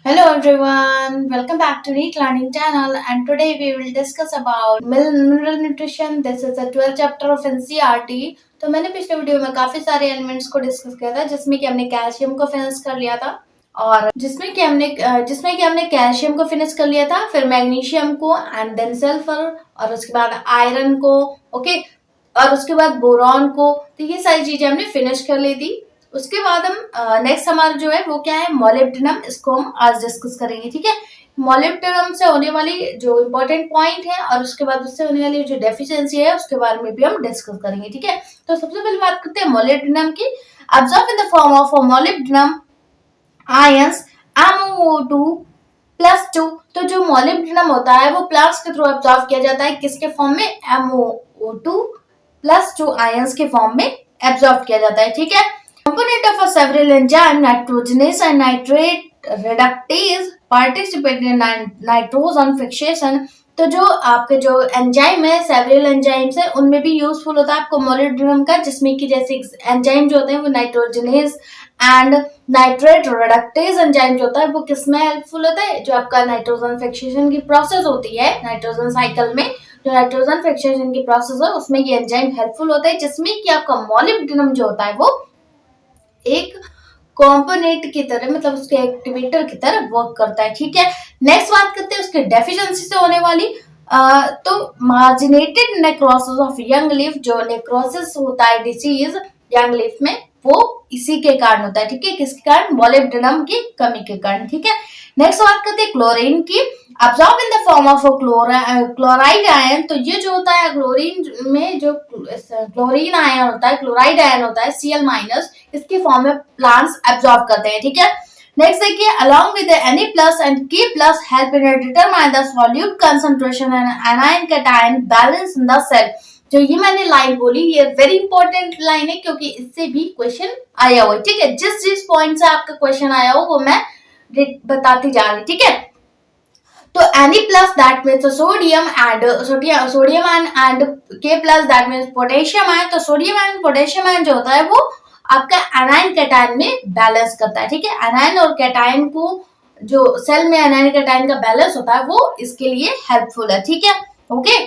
Hello everyone, welcome back to Neat Learning channel and today we will discuss about mineral nutrition. This is the 12th chapter of NCERT. तो मैंने पिछले video में काफी सारे elements को discuss किया था जिसमें कि हमने कैल्शियम को फिनिश कर लिया था और जिसमें कि हमने कैल्शियम को फिनिश कर लिया था, फिर मैग्नीशियम को एंड देन सल्फर और उसके बाद आयरन को, ओके, और उसके बाद बोरॉन को। तो ये सारी चीजें हमने फिनिश कर ली थी। उसके बाद हम नेक्स्ट हमारा जो है वो क्या है, मोलिब्डेनम। इसको हम आज डिस्कस करेंगे, ठीक है। मोलिब्डेनम से होने वाली जो इम्पोर्टेंट पॉइंट है और उसके बाद उससे होने वाली जो डेफिशिएंसी है उसके बारे में भी हम डिस्कस करेंगे, ठीक है। तो सबसे पहले बात करते हैं मोलिब्डेनम की। Observe in the form of molybdenum ions MOO2 plus 2। तो जो मोलिब्डेनम होता है वो प्लांट्स के थ्रू ऑब्जर्व किया जाता है, किसके फॉर्म में, MOO2 प्लस 2 आयंस के फॉर्म में एब्जॉर्ब किया जाता है, ठीक है। Component of a several enzyme, nitrogenase and nitrate reductase participate in nitrogen fixation। तो जो आपके जो एंजाइम है, सेवरल एंजाइम्स है, उनमें भी यूजफुल होता है आपको मोलिब्डेनम का, जिसमें कि जैसे एंजाइम जो होते हैं वो nitrogenase and nitrate reductase enzyme जो होता है वो किसमें हेल्पफुल होता है, जो आपका नाइट्रोजन फिक्सेशन की प्रोसेस होती है नाइट्रोजन साइकिल में, जो नाइट्रोजन फिक्सेशन की प्रोसेस है उसमें ये एंजाइम हेल्पफुल होता है, जिसमें कि आपका मोलिब्डेनम जो होता है वो एक कंपोनेंट की तरह, मतलब उसके एक्टिवेटर की तरह वर्क करता है, ठीक है। नेक्स्ट बात करते हैं उसके डेफिशिएंसी से होने वाली। तो मार्जिनेटेड नेक्रोसिस ऑफ यंग लीफ, जो नेक्रोसिस होता है डिसीज यंग लीफ में, वो इसी के कारण होता है, ठीक है। किसके कारण, मोलिब्डेनम की कमी के कारण, ठीक है। नेक्स्ट बात करते हैं क्लोरीन की। Absorb in the form of chloride ion. तो ये जो होता है क्लोरीन में, जो क्लोरीन आयन होता है, क्लोराइड आयन होता है Cl माइनस, इसके फॉर्म में प्लांट्स एब्सॉर्ब करते हैं, ठीक है। नेक्स्ट देखिए, along with the Na plus and K plus help in determine the solute concentration and anion cation balance in the cell। जो ये मैंने लाइन बोली ये वेरी इंपॉर्टेंट लाइन है क्योंकि इससे भी क्वेश्चन आया हुआ है, ठीक है। जिस पॉइंट से आपका क्वेश्चन आया हो वो मैं बताती जा रही, ठीक है। तो Na plus that means sodium and K plus that means potassium ion। तो सोडियम एंड पोटेशियम आयन जो होता है वो आपका एनायन कैटायन में बैलेंस करता है, ठीक है। एनायन और कैटायन को, जो सेल में एनायन कैटायन का बैलेंस होता है वो इसके लिए हेल्पफुल है, ठीक है, ओके।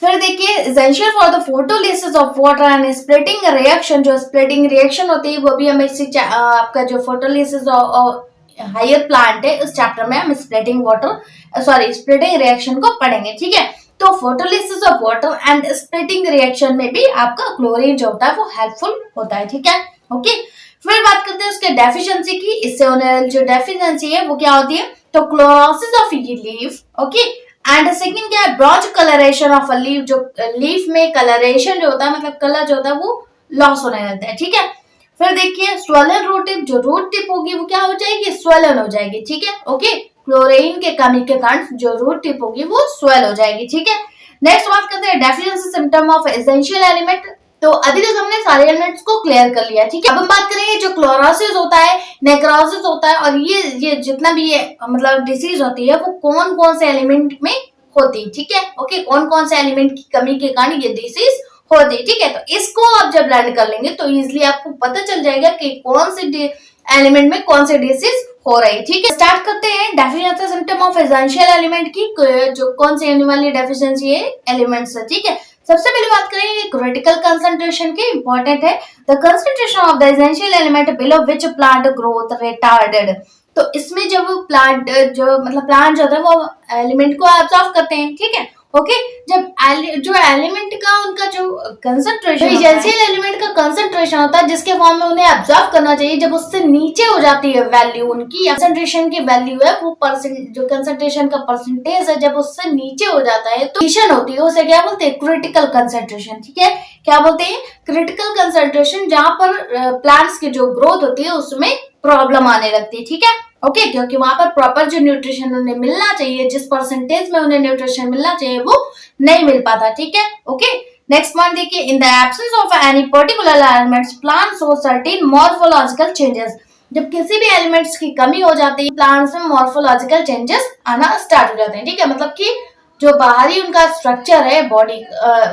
फिर देखिए, essential for the photolysis of water and splitting reaction. जो स्प्लिटिंग रिएक्शन होती है वो भी हमें इसी आपका जो फोटोलिसिस हायर प्लांट है इस चैप्टर में हम स्प्लिटिंग रिएक्शन को पढ़ेंगे, ठीक है। तो photolysis of water and splitting reaction में भी आपका क्लोरीन जो होता है वो हेल्पफुल होता है, ठीक है, ओके। फिर बात करते हैं उसके डेफिशिएंसी की। इससे होने जो डेफिशिएंसी है वो क्या होती है, तो chlorosis of leaf, okay. And second क्या है, bronze colouration of a leaf. जो लीफ में कलरेशन जो होता है, मतलब कलर जो होता है वो लॉस होने लगता है, ठीक है। फिर देखिए, स्वेलन रूट टिप। जो रूट टिप होगी वो क्या हो जाएगी, स्वेलन हो जाएगी, ठीक है, ओके। क्लोरीन के कमी के कारण जो रूट टिप होगी वो स्वेल हो जाएगी, ठीक है। नेक्स्ट बात करते हैं deficiency symptom of essential element. तो अभी तक हमने सारे एलिमेंट्स को क्लियर कर लिया, ठीक है। अब हम बात करेंगे जो क्लोरोसिस होता है, नेक्रोसिस होता है, और ये जितना भी ये मतलब डिसीज होती है वो कौन कौन से एलिमेंट में होती है, ठीक है, ओके। कौन कौन से एलिमेंट की कमी के कारण ये डिसीज होती है, ठीक है। तो इसको आप जब लर्न कर लेंगे तो इजिली आपको पता चल जाएगा कि कौन से एलिमेंट में कौन से डिसीज हो रही है, ठीक है। स्टार्ट करते हैं deficiency symptom of essential element की, जो कौन सी होने वाली डेफिशिएंसी है एलिमेंट्स है, ठीक है। सबसे पहले बात करेंगे क्रिटिकल कंसंट्रेशन की, इंपॉर्टेंट है। The concentration of the essential element below which plant growth retarded. तो इसमें जब प्लांट प्लांट जो होता है वो एलिमेंट को एब्सॉर्ब करते हैं, ठीक है, ओके। जब जो एलिमेंट का उनका जो कंसंट्रेशन, एसेंशियल एलिमेंट का कंसंट्रेशन होता है जिसके फॉर्म में उन्हें एब्सॉर्ब करना चाहिए, जब उससे नीचे हो जाती है वैल्यू, उनकी कंसंट्रेशन की वैल्यू है वो जो कंसंट्रेशन का परसेंटेज है, जब उससे नीचे हो जाता है तो कंडीशन होती है, उसे क्या बोलते हैं, क्रिटिकल कंसंट्रेशन, ठीक है। क्या बोलते हैं, क्रिटिकल कंसंट्रेशन, जहां पर प्लांट्स की जो ग्रोथ होती है उसमें प्रॉब्लम आने लगती है, ठीक है, ओके। क्योंकि वहां पर प्रॉपर जो न्यूट्रिशन उन्हें मिलना चाहिए, जिस परसेंटेज में उन्हें न्यूट्रिशन मिलना चाहिए वो नहीं मिल पाता, ठीक है, ओके। नेक्स्ट पॉइंट देखिए, in the absence of any particular elements plant show certain morphological changes. जब किसी भी एलिमेंट्स की कमी हो जाती है प्लांट्स में मॉर्फोलॉजिकल चेंजेस आना स्टार्ट हो जाते हैं, ठीक है। मतलब कि जो बाहरी उनका स्ट्रक्चर है बॉडी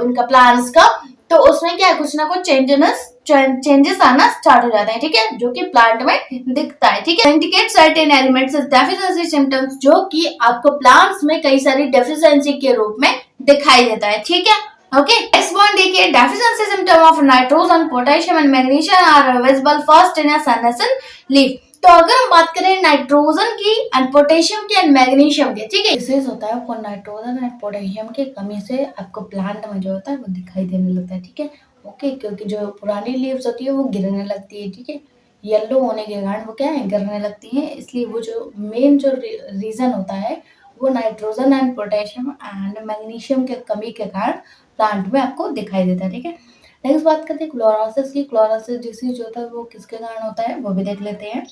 उनका प्लांट्स का, तो उसमें क्या कुछ ना कुछ चेंजेस चेंजेस आना स्टार्ट हो जाते हैं, ठीक है, जो कि प्लांट में दिखता है, ठीक है। Indicate certain elements deficiency symptoms, जो कि आपको प्लांट्स में कई सारी डेफिशिएंसी के रूप में दिखाई देता है, ठीक है। ओके, नेक्स्ट वन देखिए, deficiency symptom of nitrogen, potassium and magnesium are visible first in senescent leaf. तो अगर हम बात करें नाइट्रोजन की एंड पोटेशियम की एंड मैग्नीशियम की, ठीक है, डिसीज होता है आपको नाइट्रोजन एंड पोटेशियम की कमी से आपको प्लांट में जो होता है वो दिखाई देने लगता है, ठीक है। ओके, क्योंकि जो पुरानी लीव्स होती है वो गिरने लगती है, ठीक है, येलो होने के कारण वो क्या है, गिरने लगती है, इसलिए वो जो मेन जो रीजन होता है वो nitrogen and potassium and magnesium के कमी के कारण प्लांट में आपको दिखाई देता है, ठीक है। नेक्स्ट बात करते हैं क्लोरोसिस की। क्लोरोसिस डिसीज जो होता है वो किसके कारण होता है वो भी देख लेते हैं।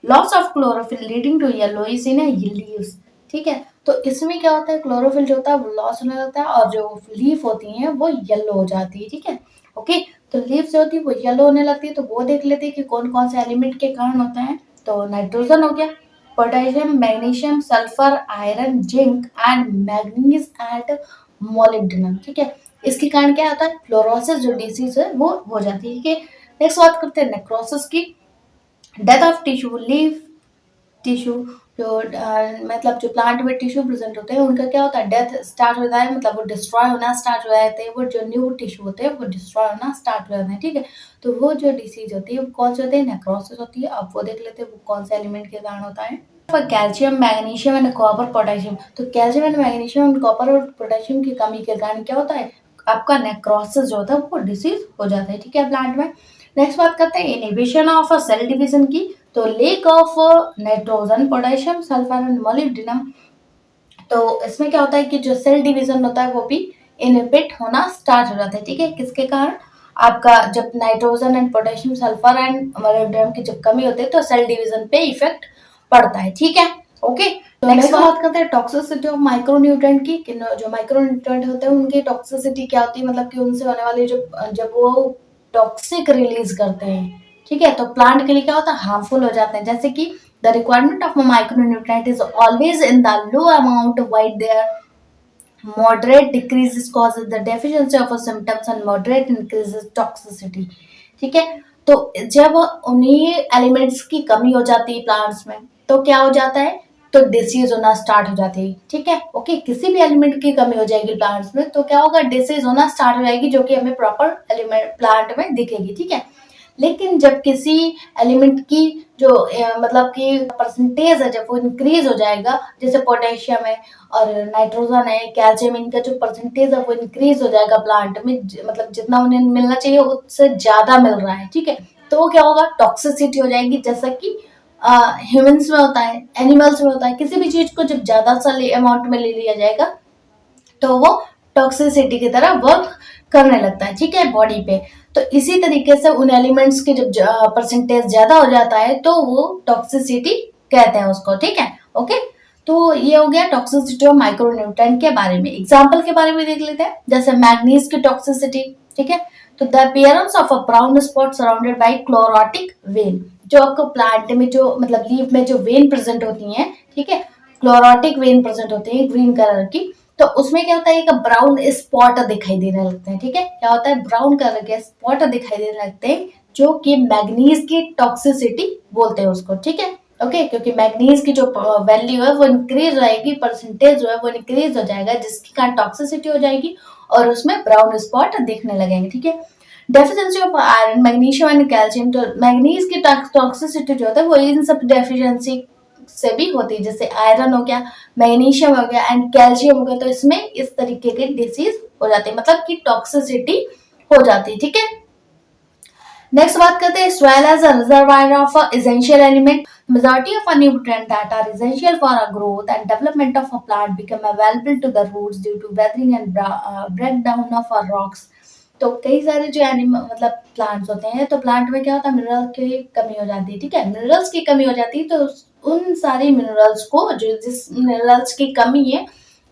Loss of chlorophyll leading to yellowish in leaves, ठीक है। तो इसमें क्या होता है, क्लोरोफिल जो होता है वो लॉस होने लगता है और जो लीफ होती हैं वो येलो हो जाती है, ठीक है। ओके, तो लीव्स जो होती है वो येलो होने लगती है, तो वो देख लेते हैं कि कौन कौन से एलिमेंट के कारण होता है। तो नाइट्रोजन हो गया, potassium, magnesium, sulphur, iron, zinc and manganese and molybdenum, ठीक है। इसके कारण क्या होता है, फ्लोरोसिस जो डिसीज है वो हो जाती है, ठीक है। नेक्स्ट बात करते हैं नेक्रोसिस की। Death of tissue, leaf tissue, जो मतलब जो प्लांट में टिश्यू प्रेजेंट होते हैं उनका क्या होता है, डेथ स्टार्ट होता है, मतलब वो डिस्ट्रॉय होना स्टार्ट हो जाते हैं, वो जो न्यू टिश्यू होते हैं वो डिस्ट्रॉय होना स्टार्ट हो जाते हैं, ठीक है। तो वो जो डिसीज होती है वो कौन सी होती है, नेक्रोसिस होती है। अब वो देख लेते हैं वो कौन से एलिमेंट के कारण होता है। Calcium, magnesium and copper, potassium. तो calcium and magnesium and copper और पोटेशियम की कमी के कारण क्या होता है, आपका नेक्रोसिस जो होता है वो डिसीज हो जाता है, ठीक है, प्लांट में। नेक्स्ट बात करते हैं इनहिबिशन ऑफ सेल डिवीजन की। तो lake of nitrogen, potassium, sulphur and molybdenum. तो इसमें क्या होता है कि जो सेल डिवीजन होता है वो भी इनहिबिट होना स्टार्ट हो जाता है, ठीक है, किसके कारण, आपका जब nitrogen and potassium, sulphur and molybdenum की जब कमी होती है तो सेल डिवीजन पे इफेक्ट पड़ता है, ठीक है। ओके, तो नेक्स्ट बात करते हैं टॉक्सिसिटी ऑफ माइक्रोन्यूट्रिएंट की। जो माइक्रोन्यूट्रिएंट होते हैं उनकी टॉक्सिसिटी क्या होती है, मतलब कि उनसे होने वाली जो जब वो टॉक्सिक रिलीज करते हैं, ठीक है, तो प्लांट के लिए क्या होता है, हार्मफुल हो जाते हैं। जैसे कि the requirement of micronutrient is always in the low amount white their moderate decreases causes the deficiency of a symptoms and moderate increases toxicity, ठीक है। तो जब उन्हीं एलिमेंट्स की कमी हो जाती है प्लांट्स में तो क्या हो जाता है, तो डिसीज होना स्टार्ट हो जाती है, ठीक है। ओके, किसी भी एलिमेंट की कमी हो जाएगी प्लांट्स में तो क्या होगा, डिसीज होना स्टार्ट हो जाएगी, जो कि हमें प्रॉपर एलिमेंट प्लांट में दिखेगी, ठीक है। लेकिन जब किसी एलिमेंट की जो मतलब कि परसेंटेज है जब वो इंक्रीज हो जाएगा, जैसे पोटेशियम है और नाइट्रोजन है, कैल्शियम, इनका जो परसेंटेज है वो इंक्रीज हो जाएगा प्लांट में, मतलब जितना उन्हें मिलना चाहिए उससे ज्यादा मिल रहा है, ठीक है। तो वो क्या होगा, टॉक्सिसिटी हो जाएगी, जैसा कि ह्यूमंस में होता है, एनिमल्स में होता है। किसी भी चीज को जब ज्यादा सा अमाउंट में ले लिया जाएगा तो वो टॉक्सिसिटी की तरह वर्क करने लगता है, ठीक है, बॉडी पे। तो इसी तरीके से उन एलिमेंट्स के जब परसेंटेज ज्यादा हो जाता है तो वो टॉक्सिसिटी कहते हैं उसको, ठीक है। ओके, तो ये हो गया टॉक्सिसिटी ऑफ माइक्रोन्यूट्रिएंट के बारे में। एग्जांपल के बारे में देख लेते हैं, जैसे मैग्नीज की टॉक्सिसिटी, ठीक है। तो the appearance of a brown spot surrounded by chlorotic when, जो आपको प्लांट में जो मतलब लीफ में जो वेन प्रेजेंट होती हैं, ठीक है, क्लोरोटिक वेन प्रेजेंट होती है ग्रीन कलर की, तो उसमें क्या होता है, एक ब्राउन स्पॉट दिखाई देने लगते हैं, ठीक है। क्या होता है, ब्राउन कलर के स्पॉट दिखाई देने लगते हैं, जो कि मैग्नीज की टॉक्सिसिटी बोलते हैं उसको, ठीक है। ओके, क्योंकि मैग्नीज की जो वैल्यू है वो इंक्रीज रहेगी, परसेंटेज जो है वो इंक्रीज हो जाएगा, जिसकी कारण टॉक्सिसिटी हो जाएगी और उसमें ब्राउन स्पॉट दिखने लगेंगे, ठीक है। Deficiency of iron, magnesium and calcium. तो मैग्नीज की टॉक्सिसिटी जो होता है वो इन सब डेफिशिएंसी से भी होती है, जैसे आयरन हो गया, मैग्नीशियम हो गया एंड कैल्शियम हो गया, तो इसमें इस तरीके के डिसीज हो जाते हैं, मतलब कि टॉक्सिसिटी हो जाती है, ठीक है। नेक्स्ट बात करते हैं soil as a reservoir of essential element. Majority of a nutrient that are essential for a growth and development of a plant become available to the roots due to weathering and breakdown of rocks. तो कई सारे जो animal मतलब plants होते हैं, तो plant में क्या होता है, मिनरल की कमी हो जाती है, ठीक है। मिनरल्स की कमी हो जाती है तो उन सारे मिनरल्स को, जो जिस मिनरल्स की कमी है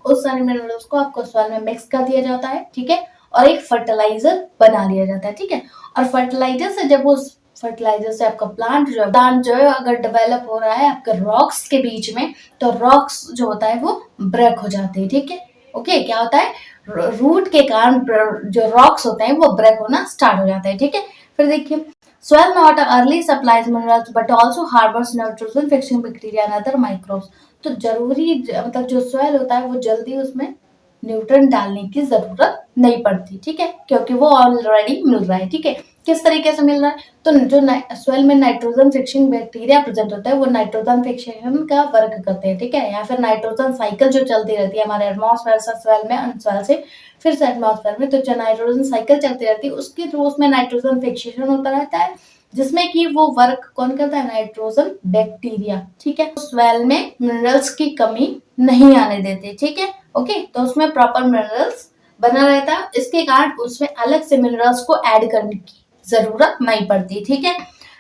उस सारे मिनरल्स को आपको सॉइल में मिक्स कर दिया जाता है, ठीक है, और एक फर्टिलाइजर बना लिया जाता है, ठीक है। और फर्टिलाइजर से जब उस फर्टिलाइजर से आपका प्लांट जो है अगर डेवलप हो रहा है आपके रॉक्स के बीच में, तो रॉक्स जो होता है वो ब्रेक हो जाते हैं, ठीक है। ओके, क्या होता है, रूट के कारण जो रॉक्स होते हैं वो ब्रेक होना स्टार्ट हो जाता है, ठीक है। फिर देखिए, soil water early supplies minerals but also harbors nitrogen fixing bacteria and other microbes। तो जरूरी मतलब जो soil होता है वो जल्दी उसमें न्यूट्रन डालने की जरूरत नहीं पड़ती, ठीक है, क्योंकि वो ऑलरेडी मिल रहा है, ठीक है। किस तरीके से मिल रहा है, तो जो सोयल में नाइट्रोजन फिक्सिंग बैक्टीरिया प्रेजेंट होता है वो नाइट्रोजन फिक्सेशन का वर्क करते हैं, ठीक है, या फिर नाइट्रोजन साइकिल जो चलती रहती है हमारे एटमॉस्फेयर से सोयल में, सोयल से फिर से एटमॉस्फेयर में, तो जो नाइट्रोजन साइकिल चलती रहती है उसके थ्रू उसमें नाइट्रोजन फिक्सेशन होता रहता है, जिसमें कि वो वर्क कौन करता है, नाइट्रोजन बैक्टीरिया, ठीक है। सोयल में मिनरल्स की कमी नहीं आने देते, ठीक है, ओके। तो उसमें प्रॉपर मिनरल्स बना रहता है, इसके कारण उसमें अलग से मिनरल्स को ऐड करने की जरूरत नहीं पड़ती, ठीक है।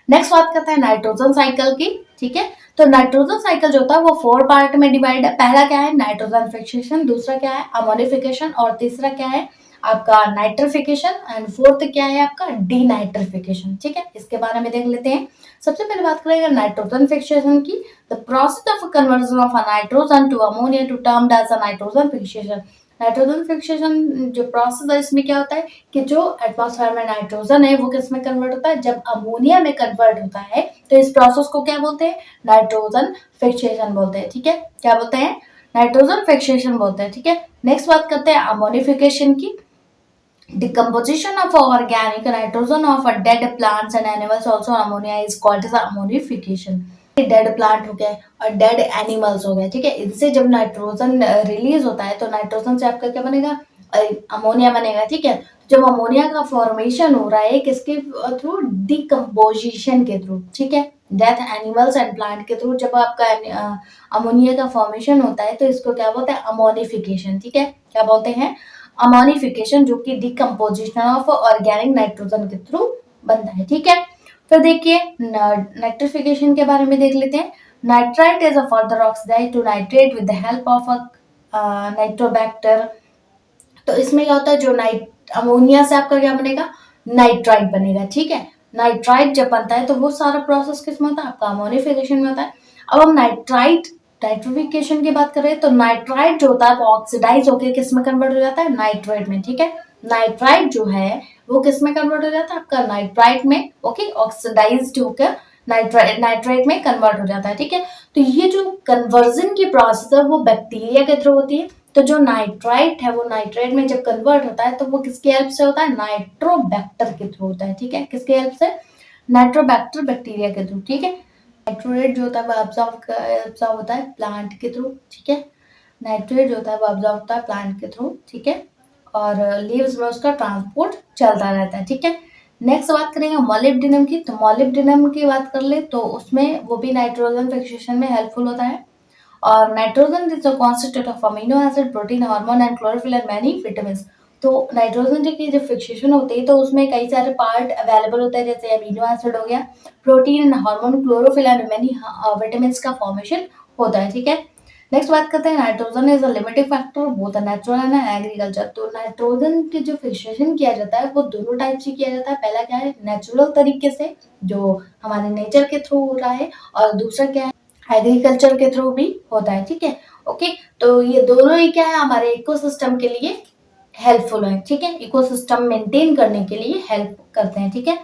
नेक्स्ट बात करते हैं नाइट्रोजन साइकिल की, ठीक है। तो नाइट्रोजन साइकिल जो होता है वो 4 पार्ट में डिवाइड है। पहला क्या है, नाइट्रोजन फिक्सेशन, दूसरा क्या है, अमोनिफिकेशन, और तीसरा क्या है आपका नाइट्रिफिकेशन, एंड फोर्थ क्या है आपका डीनाइट्रिफिकेशन, ठीक है। इसके बारे में देख लेते हैं। सबसे पहले बात करेंगे नाइट्रोजन फिक्सेशन की। The process of conversion of a nitrogen to ammonia to termed as a nitrogen fixation. Nitrogen fixation जो प्रोसेस है इसमें क्या होता है कि जो एटमॉस्फेयर में नाइट्रोजन है वो किस में कन्वर्ट होता है, जब अमोनिया में कन्वर्ट होता है तो इस प्रोसेस को क्या बोलते हैं, नाइट्रोजन फिक्सेशन बोलते हैं, ठीक है। क्या बोलते हैं, नाइट्रोजन फिक्सेशन बोलते हैं, ठीक है। नेक्स्ट बात करते हैं अमोनिफिकेशन की। Decomposition of organic nitrogen of a dead plants and animals, also ammonia is called as ammonification। Dead plant हो गए और डेड एनिमल्स हो गए, ठीक है, इनसे जब नाइट्रोजन रिलीज होता है तो नाइट्रोजन से आपका क्या बनेगा, अमोनिया बनेगा, ठीक है। जब अमोनिया का फॉर्मेशन हो रहा है किसके थ्रू, डिकम्पोजिशन के थ्रू, ठीक है, डेथ एनिमल्स एंड प्लांट के थ्रू जब आपका अमोनिया का फॉर्मेशन होता है तो इसको क्या बोलते हैं, अमोनिफिकेशन, ठीक है। क्या बोलते हैं, अमोनिफिकेशन, जो कि डिकम्पोजिशन ऑफ ऑर्गेनिक नाइट्रोजन के थ्रू बनता है, ठीक है। तो देखिए नाइट्रिफिकेशन के बारे में देख लेते हैं। Nitrite is a further oxidise to nitrate with the help of a Nitrobacter. तो इसमें क्या होता है, जो नाइट अमोनिया से आपका क्या बनेगा, नाइट्राइट बनेगा, ठीक है। नाइट्राइट जब बनता है तो वो सारा प्रोसेस किसमें होता है, आपका अमोनिफिकेशन में होता है। अब हम नाइट्रिफिकेशन की बात करें तो नाइट्राइट जो होता है वो ऑक्सीडाइज होकर किस में कन्वर्ट हो जाता है, नाइट्रेट में, ठीक है। नाइट्राइट जो है वो किस में कन्वर्ट हो जाता है, आपका नाइट्राइट में, ओके, ऑक्सीडाइज होकर नाइट्रेट में कन्वर्ट हो जाता है, ठीक है। तो ये जो कन्वर्जन की प्रोसेस है वो बैक्टीरिया के थ्रू होती है। तो जो नाइट्राइट है वो नाइट्रेट में जब कन्वर्ट होता है तो वो किसकी हेल्प से होता है, नाइट्रोबैक्टर के थ्रू होता है, ठीक है। किसकी हेल्प से, नाइट्रोबैक्टर बैक्टीरिया के थ्रू, ठीक है। नाइट्रोएट जो होता है वो अब्सॉर्ब होता है प्लांट के थ्रू, ठीक है। नाइट्रेट जो होता है वो अब्सॉर्ब होता है प्लांट के थ्रू, ठीक है, और लीव्स में उसका ट्रांसपोर्ट चलता रहता है, ठीक है। नेक्स्ट बात करेंगे मॉलिब्डेनम की। तो मॉलिब्डेनम की बात कर ले तो उसमें वो भी नाइट्रोजन फिक्सेशन में हेल्पफुल होता है। और nitrogen is a constitute of amino acid, protein, hormone and chlorophyll and many vitamin. तो नाइट्रोजन की जब फिक्सेशन होती है तो उसमें कई सारे पार्ट अवेलेबल होते हैं, जैसे अमीनो एसिड हो गया, protein, hormone, chlorophyll and many vitamin का फॉर्मेशन होता है, ठीक है। नेक्स्ट बात करते हैं nitrogen is a limiting factor both natural and agriculture. तो नाइट्रोजन की जो फिक्सेशन किया जाता है वो दोनों टाइप से किया जाता है। पहला क्या है, नेचुरल तरीके से जो हमारे नेचर के थ्रू हो रहा है, और दूसरा क्या है, एग्रीकल्चर के थ्रू भी होता है, ठीक है, ओके। तो ये दोनों ही क्या है, हमारे इकोसिस्टम के लिए हेल्पफुल है, ठीक है, इकोसिस्टम मेंटेन करने के लिए हेल्प करते हैं, ठीक है।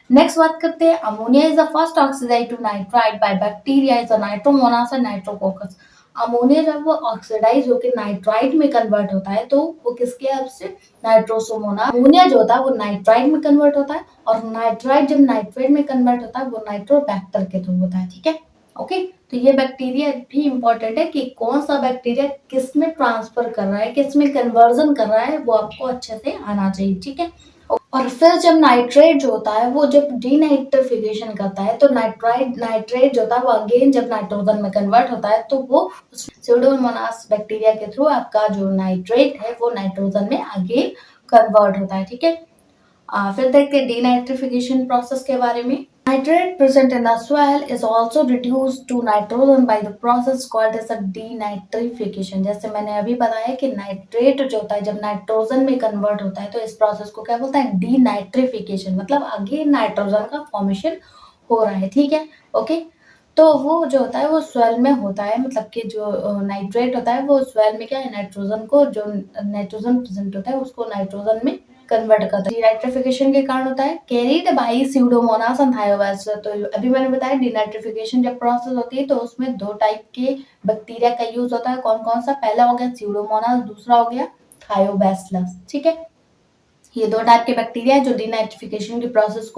नेक्स्ट बात करते हैं ammonia is the first oxidise to nitrite by bacteria is a nitrosomonas and nitrococcus. Ammonia जब वो ऑक्सीडाइज होकर नाइट्राइट में कन्वर्ट होता है तो वो किसके हेल्प से, नाइट्रोसोमोनास। अमोनिया जो होता है वो नाइट्राइट में कन्वर्ट होता है, और नाइट्राइट जब नाइट्रेट में कन्वर्ट होता है वो नाइट्रोबैक्टर के थ्रू होता है, ठीक है, ओके। तो ये बैक्टीरिया भी इंपॉर्टेंट है कि कौन सा बैक्टीरिया किस में ट्रांसफर कर रहा है, किस में कन्वर्जन कर रहा है, वो आपको अच्छे से आना चाहिए, ठीक है। और फिर जब नाइट्रेट जो होता है वो जब डीनाइट्रिफिकेशन करता है तो नाइट्रेट जो होता है वो अगेन जब नाइट्रोजन में कन्वर्ट होता है तो वो स्यूडोमोनास बैक्टीरिया के थ्रू आपका जो नाइट्रेट है वो नाइट्रोजन में अगेन कन्वर्ट होता है, ठीक है। फिर देखते हैं डीनाइट्रिफिकेशन प्रोसेस के बारे में। Nitrate present in the soil is also reduced to nitrogen by the process called as a denitrification। जैसे मैंने अभी बताया कि नाइट्रेट जो होता है जब नाइट्रोजन में कन्वर्ट होता है तो इस प्रोसेस को क्या बोलते हैं, डीनाइट्रिफिकेशन, मतलब अगेन नाइट्रोजन का फॉर्मेशन हो रहा है, ठीक है, ओके। तो वो जो होता है वो स्वेल में होता है, मतलब कि जो नाइट्रेट होता है वो स्वेल में क्या है, नाइट्रोजन को जो नाइट्रोजन प्रेजेंट होता है उसको नाइट्रोजन में कन्वर्ट करता है। डिनाइट्रिफिकेशन के कारण होता है carried by Pseudomonas and Thiobacillus. तो अभी मैंने बताया डिनाइट्रिफिकेशन जब प्रोसेस होती है तो उसमें 2 टाइप के बैक्टीरिया का यूज होता है। कौन कौन सा? पहला हो गया स्यूडोमोनास, दूसरा हो गया थायोबैसिलस। ठीक है, ये 2 टाइप के बैक्टीरिया है जो डिनाइट्रिफिकेशन की प्रोसेस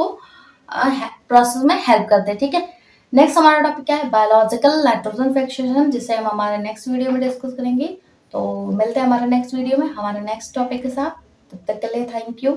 में हेल्प करते हैं। ठीक है, नेक्स्ट हमारा टॉपिक क्या है? बायोलॉजिकल नाइट्रोजन फिक्सेशन, जिसे हम हमारे नेक्स्ट वीडियो में डिस्कस करेंगे। तो मिलते हैं हमारे नेक्स्ट वीडियो में हमारे नेक्स्ट टॉपिक के साथ। तब तक के लिए थैंक यू।